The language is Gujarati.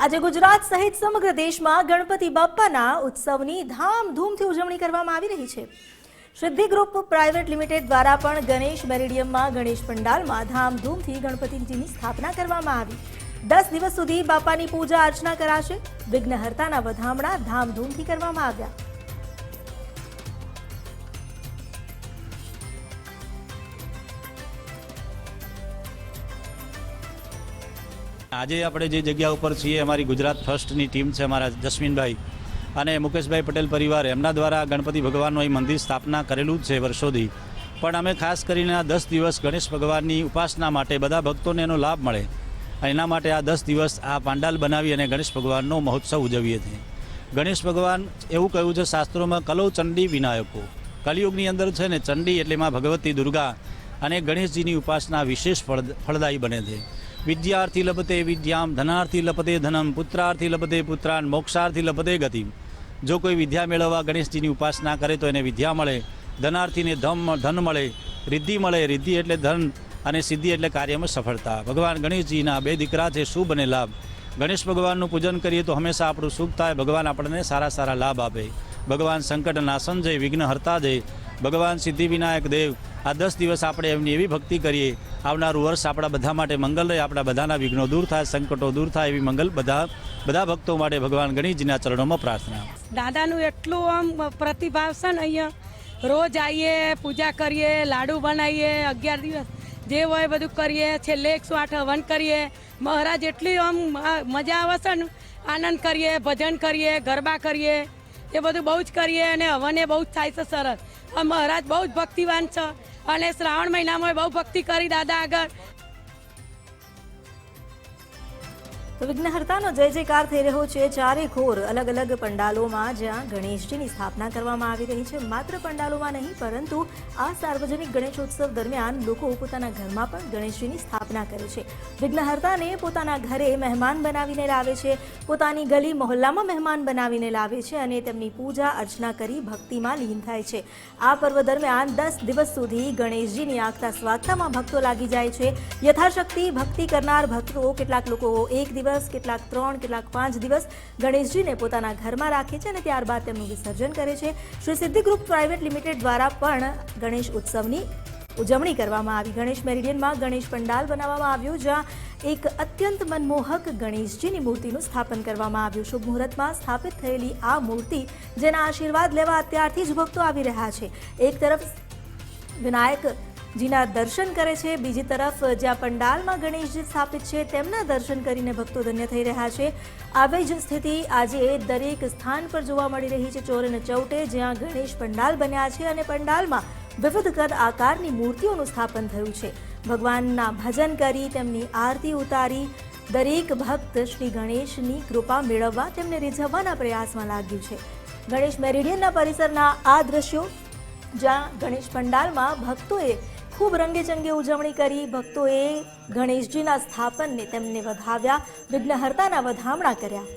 આજે ગુજરાત સહિત સમગ્ર દેશમાં ગણપતિ બાપ્પાના ઉત્સવની ધામધૂમથી ઉજવણી કરવામાં આવી રહી છે। સિદ્ધિ ગ્રુપ પ્રાઇવેટ લિમિટેડ દ્વારા પણ ગણેશ મેરિડિયમમાં ગણેશ પંડાલમાં ધામધૂમથી ગણપતિજીની સ્થાપના કરવામાં આવી। 10 દિવસ સુધી બાપાની પૂજા અર્ચના કરાશે। વિઘ્નહર્તાના વધામણા ધામધૂમથી કરવામાં આવ્યા। આજે આપણે જે જગ્યા ઉપર છીએ અમારી ગુજરાત ફર્સ્ટની ટીમ છે, અમારા જસ્મીનભાઈ અને મુકેશભાઈ પટેલ પરિવાર, એમના દ્વારા ગણપતિ ભગવાનનું અહીં મંદિર સ્થાપના કરેલું જ છે વર્ષોથી। પણ અમે ખાસ કરીને આ 10 દિવસ ગણેશ ભગવાનની ઉપાસના માટે બધા ભક્તોને એનો લાભ મળે, એના માટે આ 10 દિવસ આ પાંડાલ બનાવી અને ગણેશ ભગવાનનો મહોત્સવ ઉજવીએ છીએ। ગણેશ ભગવાન એવું કહ્યું છે શાસ્ત્રોમાં, કલો ચંડી વિનાયકો, કલિયુગની અંદર છે ને ચંડી એટલે માં ભગવતી દુર્ગા અને ગણેશજીની ઉપાસના વિશેષ ફળદાયી બને છે। વિદ્યાર્થી લભતે વિદ્યામ, ધનાર્થી લભતે ધનમ, પુત્રાર્થી લભતે પુત્રાન, મોક્ષાર્થી લભતે ગતિમ। જો કોઈ વિદ્યા મેળવવા ગણેશજીની ઉપાસના કરે તો એને વિદ્યા મળે, ધનાર્થીને ધન મળે, રિદ્ધિ મળે, રિદ્ધિ એટલે ધન અને સિદ્ધિ એટલે કાર્યમાં સફળતા। ભગવાન ગણેશજીના 2 દીકરા છે, શુભ અને લાભ। ગણેશ ભગવાનનું પૂજન કરીએ તો હંમેશા આપણું સુખ થાય, ભગવાન આપણને સારા સારા લાભ આપે। ભગવાન સંકટ નાશન જય, વિઘ્ન હરતા જય, ભગવાન સિદ્ધિ વિનાયક દેવ। આ 10 દિવસ આપણે એમની એવી ભક્તિ કરીએ, આવનારું વર્ષ આપણા બધા માટે મંગલ રહે, આપણા બધાના વિઘ્નો દૂર થાય, સંકટો દૂર થાય, એવી મંગલ બધા ભક્તો માટે ભગવાન ગણેશજીના ચરણોમાં પ્રાર્થના। દાદાનું એટલું આમ પ્રતિભાવ છે ને, અહીંયા રોજ આવીએ, પૂજા કરીએ, લાડુ બનાવીએ, 11 દિવસ જે હોય બધું કરીએ, છેલ્લે 108 હવન કરીએ। મહારાજ એટલી આમ મજા આવે છે ને, આનંદ કરીએ, ભજન કરીએ, ગરબા કરીએ, એ બધું બહુ જ કરીએ અને હવન એ બહુ જ થાય છે સરસ। મહારાજ બહુ જ ભક્તિવાન છે અને શ્રાવણ મહિનામાં બહુ ભક્તિ કરી દાદા આગળ। તો વિઘ્નહર્તાનો જય જયકાર થઈ રહ્યો છે ચારે ખોર અલગ અલગ પંડાલોમાં, જ્યાં ગણેશજીની સ્થાપના કરવામાં આવી રહી છે। માત્ર પંડાલોમાં નહીં, પરંતુ આ સાર્વજનિક ગણેશોત્સવ દરમિયાન લોકો પોતાના ઘરમાં પણ ગણેશજીની સ્થાપના કરે છે। વિઘ્નહર્તાને પોતાના ઘરે મહેમાન બનાવીને લાવે છે, પોતાની ગલી મહોલ્લામાં મહેમાન બનાવીને લાવે છે અને તેમની પૂજા અર્ચના કરી ભક્તિમાં લીન થાય છે। આ પર્વ દરમિયાન 10 દિવસ સુધી ગણેશજીની આગતા સ્વાગતામાં ભક્તો લાગી જાય છે। યથાશક્તિ ભક્તિ કરનાર ભક્તો, કેટલાક લોકો 1 દિવસ, કેટલાક 3, કેટલાક 5 દિવસ ગણેશજીને પોતાના ઘરમાં રાખે છે અને ત્યારબાદ તેમનું વિસર્જન કરે છે। શ્રી સિદ્ધિ ગ્રુપ પ્રાઇવેટ લિમિટેડ દ્વારા પણ ગણેશ ઉત્સવની ઉજવણી કરવામાં આવી। ગણેશ મેરિડિયનમાં ગણેશ પંડાલ બનાવવામાં આવ્યું, જ્યાં એક અત્યંત મનમોહક ગણેશજીની મૂર્તિનું સ્થાપન કરવામાં આવ્યું। શુભ મુહૂર્તમાં સ્થાપિત થયેલી આ મૂર્તિ, જેના આશીર્વાદ લેવા અત્યારથી જ ભક્તો આવી રહ્યા છે। એક તરફ વિનાયકજીના દર્શન કરે છે, બીજી તરફ જ્યાં પંડાલમાં ગણેશજી સ્થાપિત છે તેમના દર્શન કરીને ભક્તો ધન્ય થઈ રહ્યા છે। આવી જ સ્થિતિ આજે દરેક સ્થાન પર જોવા મળી રહી છે। ચોરે ને ચૌટે જ્યાં ગણેશ પંડાલ બન્યા છે અને પંડાલમાં વિવિધ કદ આકારની મૂર્તિઓનું સ્થાપન થયું છે। ભગવાનના ભજન કરી, તેમની આરતી ઉતારી દરેક ભક્ત શ્રી ગણેશની કૃપા મેળવવા, તેમને રીઝવવાના પ્રયાસમાં લાગ્યું છે। ગણેશ મેરિડિયનના પરિસરના આ દ્રશ્યો, જ્યાં ગણેશ પંડાલમાં ભક્તોએ ખૂબ રંગેચંગે ઉજવણી કરી, ભક્તોએ ગણેશજીના સ્થાપનને તેમને વધાવ્યા, વિઘ્નહર્તાના વધામણા કર્યા।